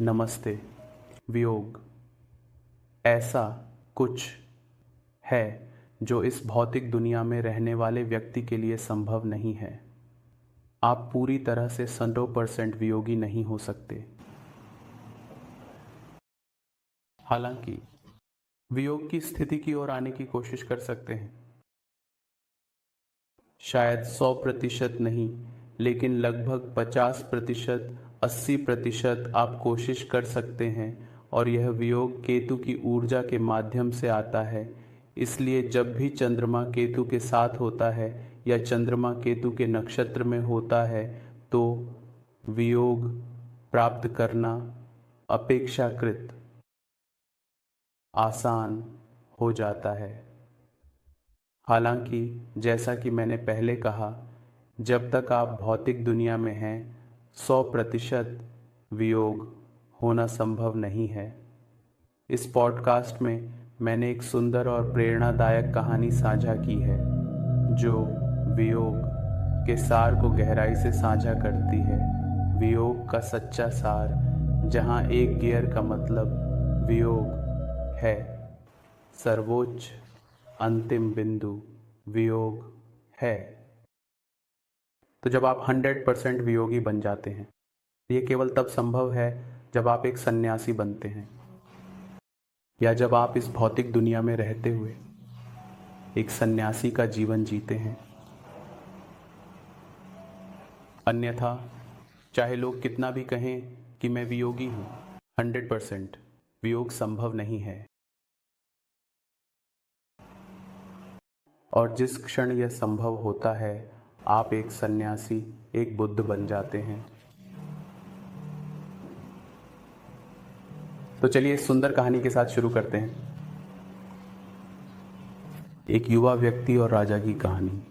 नमस्ते। वियोग ऐसा कुछ है जो इस भौतिक दुनिया में रहने वाले व्यक्ति के लिए संभव नहीं है। आप पूरी तरह से 100% वियोगी नहीं हो सकते। हालांकि वियोग की स्थिति की ओर आने की कोशिश कर सकते हैं। शायद 100% नहीं, लेकिन लगभग 50%, 80% आप कोशिश कर सकते हैं। और यह वियोग केतु की ऊर्जा के माध्यम से आता है। इसलिए जब भी चंद्रमा केतु के साथ होता है या चंद्रमा केतु के नक्षत्र में होता है तो वियोग प्राप्त करना अपेक्षाकृत आसान हो जाता है। हालांकि जैसा कि मैंने पहले कहा, जब तक आप भौतिक दुनिया में हैं 100% वियोग होना संभव नहीं है। इस पॉडकास्ट में मैंने एक सुंदर और प्रेरणादायक कहानी साझा की है जो वियोग के सार को गहराई से साझा करती है। वियोग का सच्चा सार, जहाँ एक गियर का मतलब वियोग है। सर्वोच्च अंतिम बिंदु वियोग है। तो जब आप 100% वियोगी बन जाते हैं, ये केवल तब संभव है जब आप एक सन्यासी बनते हैं या जब आप इस भौतिक दुनिया में रहते हुए एक सन्यासी का जीवन जीते हैं। अन्यथा चाहे लोग कितना भी कहें कि मैं वियोगी हूँ, 100% वियोग संभव नहीं है। और जिस क्षण यह संभव होता है, आप एक सन्यासी, एक बुद्ध बन जाते हैं। तो चलिए इस सुंदर कहानी के साथ शुरू करते हैं। एक युवा व्यक्ति और राजा की कहानी।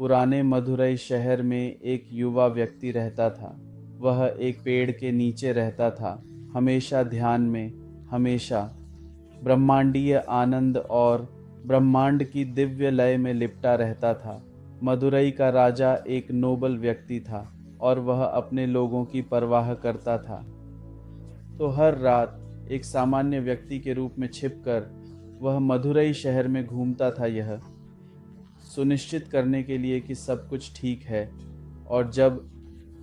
पुराने मदुरई शहर में एक युवा व्यक्ति रहता था। वह एक पेड़ के नीचे रहता था, हमेशा ध्यान में, हमेशा ब्रह्मांडीय आनंद और ब्रह्मांड की दिव्य लय में लिपटा रहता था। मदुरई का राजा एक नोबल व्यक्ति था और वह अपने लोगों की परवाह करता था। तो हर रात एक सामान्य व्यक्ति के रूप में छिपकर वह मदुरई शहर में घूमता था, यह सुनिश्चित करने के लिए कि सब कुछ ठीक है। और जब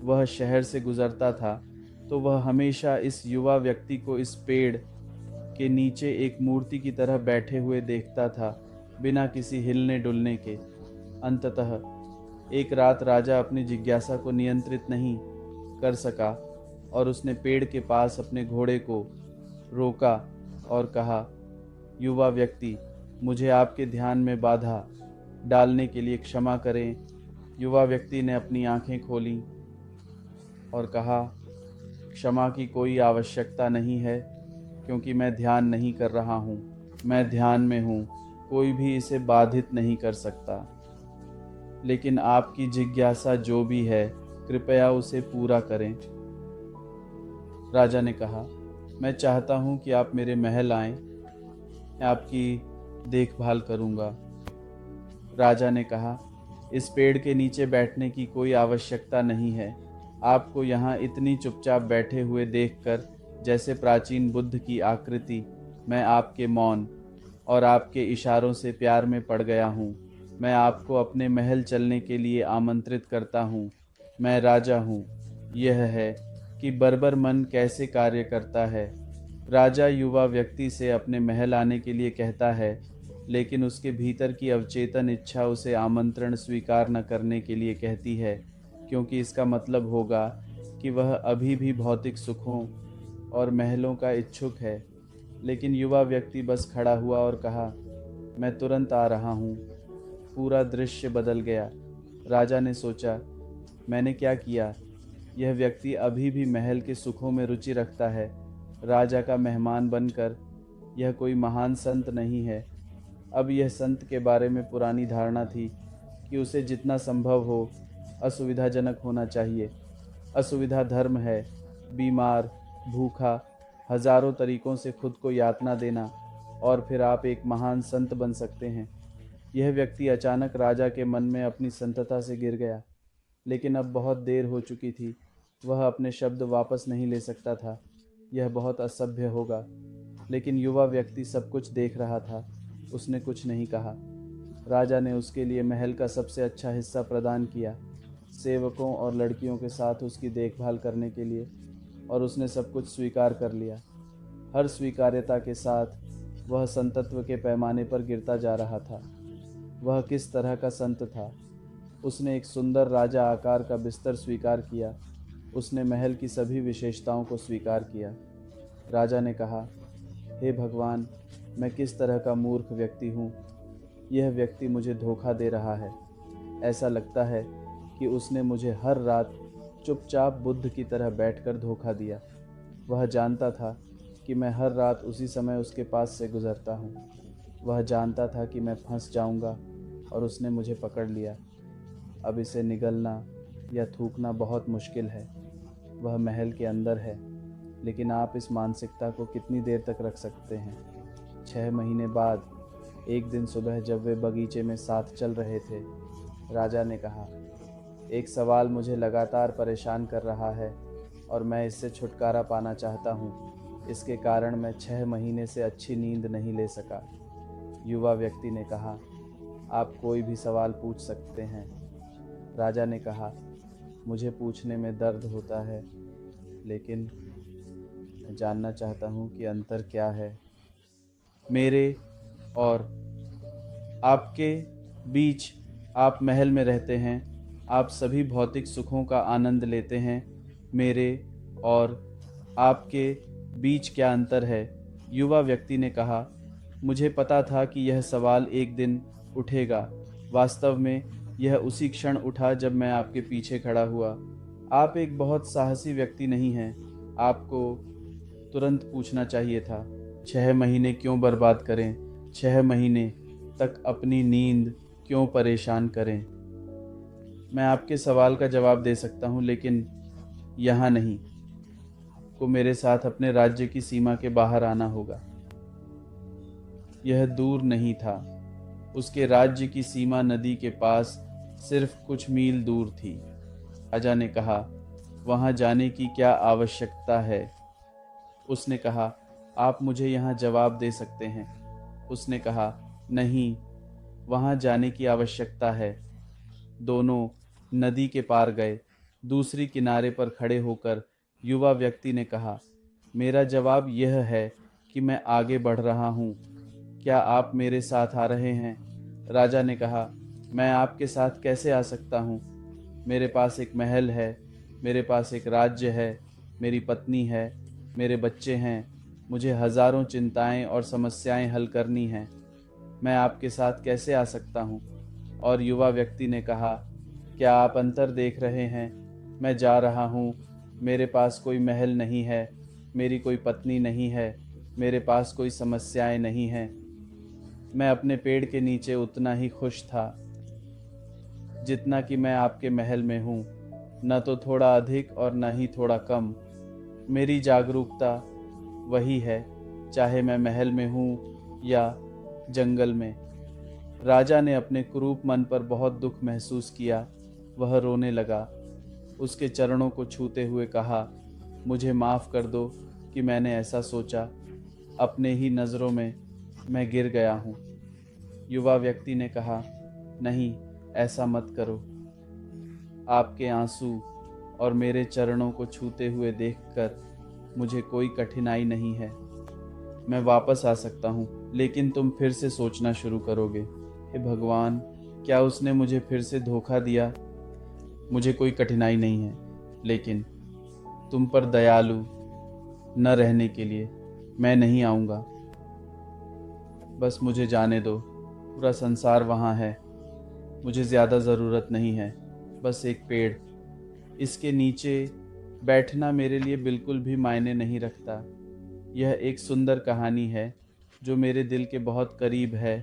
वह शहर से गुजरता था तो वह हमेशा इस युवा व्यक्ति को इस पेड़ के नीचे एक मूर्ति की तरह बैठे हुए देखता था, बिना किसी हिलने डुलने के। अंततः एक रात राजा अपनी जिज्ञासा को नियंत्रित नहीं कर सका और उसने पेड़ के पास अपने घोड़े को रोका और कहा, युवा व्यक्ति, मुझे आपके ध्यान में बाधा डालने के लिए क्षमा करें। युवा व्यक्ति ने अपनी आंखें खोलीं और कहा, क्षमा की कोई आवश्यकता नहीं है, क्योंकि मैं ध्यान नहीं कर रहा हूँ। मैं ध्यान में हूँ, कोई भी इसे बाधित नहीं कर सकता। लेकिन आपकी जिज्ञासा जो भी है, कृपया उसे पूरा करें। राजा ने कहा, मैं चाहता हूँ कि आप मेरे महल आएं, मैं आपकी देखभाल करूँगा। राजा ने कहा, इस पेड़ के नीचे बैठने की कोई आवश्यकता नहीं है। आपको यहाँ इतनी चुपचाप बैठे हुए देखकर, जैसे प्राचीन बुद्ध की आकृति, मैं आपके मौन और आपके इशारों से प्यार में पड़ गया हूँ। मैं आपको अपने महल चलने के लिए आमंत्रित करता हूँ। मैं राजा हूँ। यह है कि बर्बर मन कैसे कार्य करता है। राजा युवा व्यक्ति से अपने महल आने के लिए कहता है, लेकिन उसके भीतर की अवचेतन इच्छा उसे आमंत्रण स्वीकार न करने के लिए कहती है, क्योंकि इसका मतलब होगा कि वह अभी भी भौतिक सुखों और महलों का इच्छुक है। लेकिन युवा व्यक्ति बस खड़ा हुआ और कहा, मैं तुरंत आ रहा हूँ। पूरा दृश्य बदल गया। राजा ने सोचा, मैंने क्या किया? यह व्यक्ति अभी भी महल के सुखों में रुचि रखता है। राजा का मेहमान बनकर यह कोई महान संत नहीं है। अब यह संत के बारे में पुरानी धारणा थी कि उसे जितना संभव हो असुविधाजनक होना चाहिए। असुविधा धर्म है। बीमार, भूखा हजारों तरीकों से खुद को यातना देना और फिर आप एक महान संत बन सकते हैं। यह व्यक्ति अचानक राजा के मन में अपनी संतता से गिर गया, लेकिन अब बहुत देर हो चुकी थी। वह अपने शब्द वापस नहीं ले सकता था। यह बहुत असभ्य होगा, लेकिन युवा व्यक्ति सब कुछ देख रहा था। उसने कुछ नहीं कहा। राजा ने उसके लिए महल का सबसे अच्छा हिस्सा प्रदान किया, सेवकों और लड़कियों के साथ उसकी देखभाल करने के लिए, और उसने सब कुछ स्वीकार कर लिया। हर स्वीकार्यता के साथ वह संतत्व के पैमाने पर गिरता जा रहा था। वह किस तरह का संत था? उसने एक सुंदर राजा आकार का बिस्तर स्वीकार किया। उसने महल की सभी विशेषताओं को स्वीकार किया। राजा ने कहा, हे भगवान, मैं किस तरह का मूर्ख व्यक्ति हूँ। यह व्यक्ति मुझे धोखा दे रहा है। ऐसा लगता है कि उसने मुझे हर रात चुपचाप बुद्ध की तरह बैठकर धोखा दिया। वह जानता था कि मैं हर रात उसी समय उसके पास से गुजरता हूँ। वह जानता था कि मैं फंस जाऊँगा और उसने मुझे पकड़ लिया। अब इसे निगलना या थूकना बहुत मुश्किल है। वह महल के अंदर है, लेकिन आप इस मानसिकता को कितनी देर तक रख सकते हैं? 6 महीने बाद एक दिन सुबह जब वे बगीचे में साथ चल रहे थे, राजा ने कहा, एक सवाल मुझे लगातार परेशान कर रहा है और मैं इससे छुटकारा पाना चाहता हूँ। इसके कारण मैं 6 महीने से अच्छी नींद नहीं ले सका। युवा व्यक्ति ने कहा, आप कोई भी सवाल पूछ सकते हैं। राजा ने कहा, मुझे पूछने में दर्द होता है, लेकिन मैं जानना चाहता हूँ कि अंतर क्या है मेरे और आपके बीच। आप महल में रहते हैं, आप सभी भौतिक सुखों का आनंद लेते हैं। मेरे और आपके बीच क्या अंतर है? युवा व्यक्ति ने कहा, मुझे पता था कि यह सवाल एक दिन उठेगा। वास्तव में यह उसी क्षण उठा जब मैं आपके पीछे खड़ा हुआ। आप एक बहुत साहसी व्यक्ति नहीं हैं। आपको तुरंत पूछना चाहिए था। 6 महीने क्यों बर्बाद करें? 6 महीने तक अपनी नींद क्यों परेशान करें? मैं आपके सवाल का जवाब दे सकता हूँ, लेकिन यहाँ नहीं। को मेरे साथ अपने राज्य की सीमा के बाहर आना होगा। यह दूर नहीं था। उसके राज्य की सीमा नदी के पास सिर्फ कुछ मील दूर थी। राजा ने कहा, वहाँ जाने की क्या आवश्यकता है? उसने कहा, आप मुझे यहाँ जवाब दे सकते हैं। उसने कहा, नहीं, वहाँ जाने की आवश्यकता है। दोनों नदी के पार गए। दूसरी किनारे पर खड़े होकर युवा व्यक्ति ने कहा, मेरा जवाब यह है कि मैं आगे बढ़ रहा हूँ। क्या आप मेरे साथ आ रहे हैं? राजा ने कहा, मैं आपके साथ कैसे आ सकता हूँ? मेरे पास एक महल है, मेरे पास एक राज्य है, मेरी पत्नी है, मेरे बच्चे हैं। मुझे हजारों चिंताएं और समस्याएं हल करनी हैं। मैं आपके साथ कैसे आ सकता हूँ? और युवा व्यक्ति ने कहा, क्या आप अंतर देख रहे हैं? मैं जा रहा हूँ। मेरे पास कोई महल नहीं है, मेरी कोई पत्नी नहीं है, मेरे पास कोई समस्याएं नहीं हैं। मैं अपने पेड़ के नीचे उतना ही खुश था जितना कि मैं आपके महल में हूँ, न तो थोड़ा अधिक और न ही थोड़ा कम। मेरी जागरूकता वही है, चाहे मैं महल में हूँ या जंगल में। राजा ने अपने कुरूप मन पर बहुत दुख महसूस किया। वह रोने लगा। उसके चरणों को छूते हुए कहा, मुझे माफ़ कर दो कि मैंने ऐसा सोचा। अपने ही नज़रों में मैं गिर गया हूँ। युवा व्यक्ति ने कहा, नहीं, ऐसा मत करो। आपके आंसू और मेरे चरणों को छूते हुए देखकर मुझे कोई कठिनाई नहीं है। मैं वापस आ सकता हूँ, लेकिन तुम फिर से सोचना शुरू करोगे। हे भगवान, क्या उसने मुझे फिर से धोखा दिया? मुझे कोई कठिनाई नहीं है, लेकिन तुम पर दयालु न रहने के लिए मैं नहीं आऊँगा। बस मुझे जाने दो। पूरा संसार वहाँ है। मुझे ज़्यादा ज़रूरत नहीं है, बस एक पेड़। इसके नीचे बैठना मेरे लिए बिल्कुल भी मायने नहीं रखता। यह एक सुंदर कहानी है जो मेरे दिल के बहुत करीब है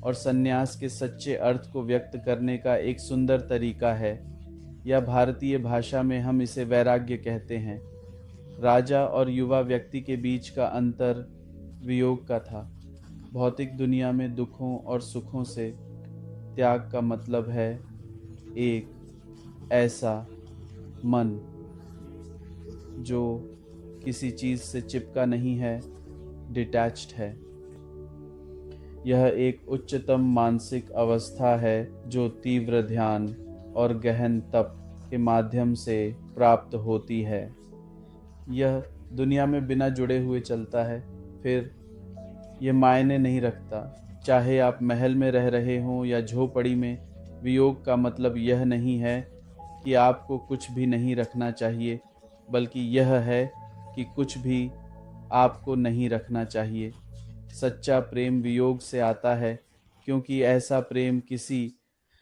और संन्यास के सच्चे अर्थ को व्यक्त करने का एक सुंदर तरीका है, या भारतीय भाषा में हम इसे वैराग्य कहते हैं। राजा और युवा व्यक्ति के बीच का अंतर वियोग का था। भौतिक दुनिया में दुखों और सुखों से त्याग का मतलब है एक ऐसा मन जो किसी चीज से चिपका नहीं है, डिटैच्ड है। यह एक उच्चतम मानसिक अवस्था है जो तीव्र ध्यान और गहन तप के माध्यम से प्राप्त होती है। यह दुनिया में बिना जुड़े हुए चलता है। फिर यह मायने नहीं रखता चाहे आप महल में रह रहे हों या झोपड़ी में। वियोग का मतलब यह नहीं है कि आपको कुछ भी नहीं रखना चाहिए, बल्कि यह है कि कुछ भी आपको नहीं रखना चाहिए। सच्चा प्रेम वियोग से आता है, क्योंकि ऐसा प्रेम किसी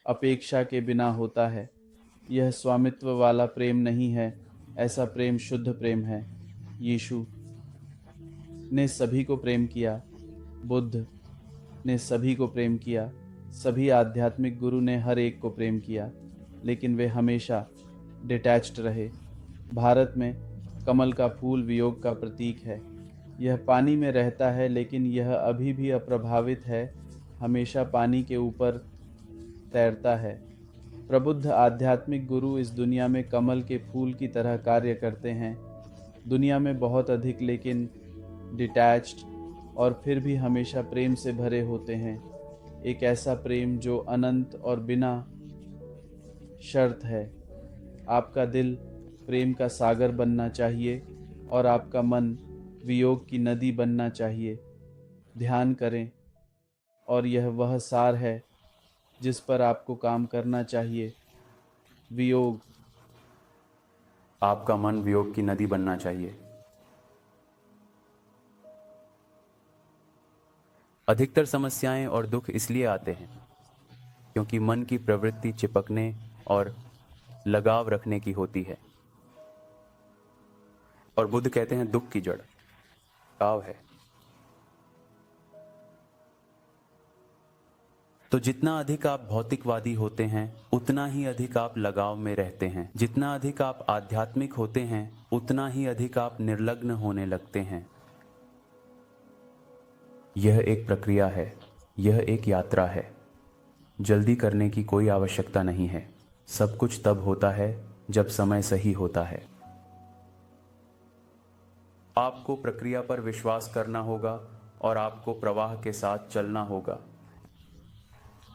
अपेक्षा के बिना होता है। यह स्वामित्व वाला प्रेम नहीं है, ऐसा प्रेम शुद्ध प्रेम है। यीशु ने सभी को प्रेम किया, बुद्ध ने सभी को प्रेम किया, सभी आध्यात्मिक गुरु ने हर एक को प्रेम किया, लेकिन वे हमेशा डिटैच्ड रहे। भारत में कमल का फूल वियोग का प्रतीक है। यह पानी में रहता है, लेकिन यह अभी भी अप्रभावित है, हमेशा पानी के ऊपर तैरता है। प्रबुद्ध आध्यात्मिक गुरु इस दुनिया में कमल के फूल की तरह कार्य करते हैं। दुनिया में बहुत अधिक, लेकिन डिटैच्ड और फिर भी हमेशा प्रेम से भरे होते हैं। एक ऐसा प्रेम जो अनंत और बिना शर्त है। आपका दिल प्रेम का सागर बनना चाहिए और आपका मन वियोग की नदी बनना चाहिए। ध्यान करें, और यह वह सार है जिस पर आपको काम करना चाहिए। वियोग। आपका मन वियोग की नदी बनना चाहिए। अधिकतर समस्याएं और दुख इसलिए आते हैं क्योंकि मन की प्रवृत्ति चिपकने और लगाव रखने की होती है। और बुद्ध कहते हैं दुख की जड़ लगाव है। तो जितना अधिक आप भौतिकवादी होते हैं, उतना ही अधिक आप लगाव में रहते हैं। जितना अधिक आप आध्यात्मिक होते हैं, उतना ही अधिक आप निर्लग्न होने लगते हैं। यह एक प्रक्रिया है, यह एक यात्रा है। जल्दी करने की कोई आवश्यकता नहीं है। सब कुछ तब होता है जब समय सही होता है। आपको प्रक्रिया पर विश्वास करना होगा और आपको प्रवाह के साथ चलना होगा।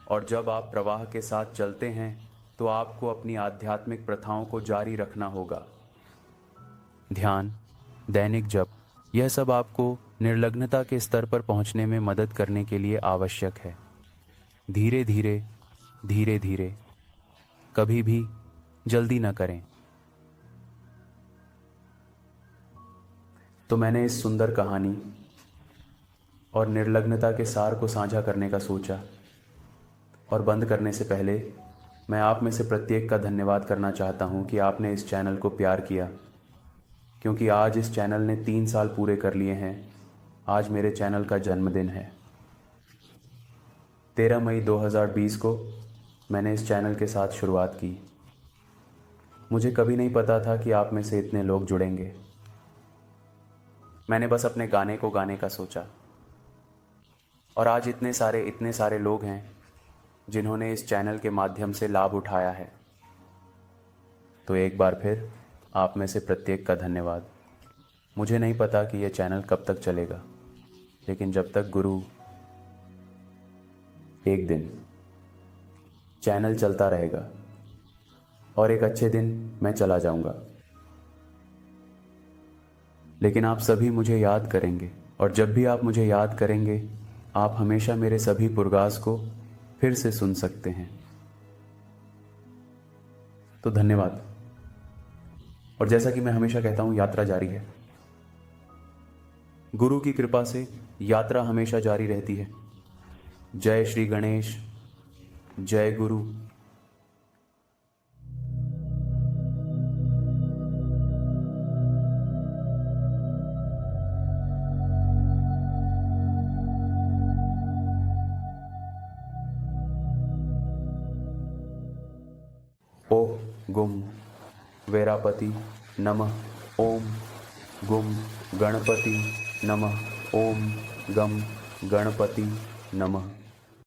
और जब आप प्रवाह के साथ चलते हैं तो आपको अपनी आध्यात्मिक प्रथाओं को जारी रखना होगा। ध्यान, दैनिक जप, यह सब आपको निर्लग्नता के स्तर पर पहुंचने में मदद करने के लिए आवश्यक है। धीरे धीरे, धीरे धीरे, कभी भी जल्दी न करें। तो मैंने इस सुंदर कहानी और निर्लग्नता के सार को साझा करने का सोचा। और बंद करने से पहले मैं आप में से प्रत्येक का धन्यवाद करना चाहता हूं कि आपने इस चैनल को प्यार किया, क्योंकि आज इस चैनल ने 3 साल पूरे कर लिए हैं। आज मेरे चैनल का जन्मदिन है। 13 मई 2020 को मैंने इस चैनल के साथ शुरुआत की। मुझे कभी नहीं पता था कि आप में से इतने लोग जुड़ेंगे। मैंने बस अपने गाने को गाने का सोचा, और आज इतने सारे लोग हैं जिन्होंने इस चैनल के माध्यम से लाभ उठाया है। तो एक बार फिर आप में से प्रत्येक का धन्यवाद। मुझे नहीं पता कि यह चैनल कब तक चलेगा, लेकिन जब तक गुरु, एक दिन चैनल चलता रहेगा और एक अच्छे दिन मैं चला जाऊंगा। लेकिन आप सभी मुझे याद करेंगे, और जब भी आप मुझे याद करेंगे, आप हमेशा मेरे सभी पुरगास को फिर से सुन सकते हैं। तो धन्यवाद। और जैसा कि मैं हमेशा कहता हूं, यात्रा जारी है। गुरु की कृपा से यात्रा हमेशा जारी रहती है। जय श्री गणेश, जय गुरु। ओह गुम वेरापति नमः ओम। गुम गणपति नमः। ओम गम गणपति नमः।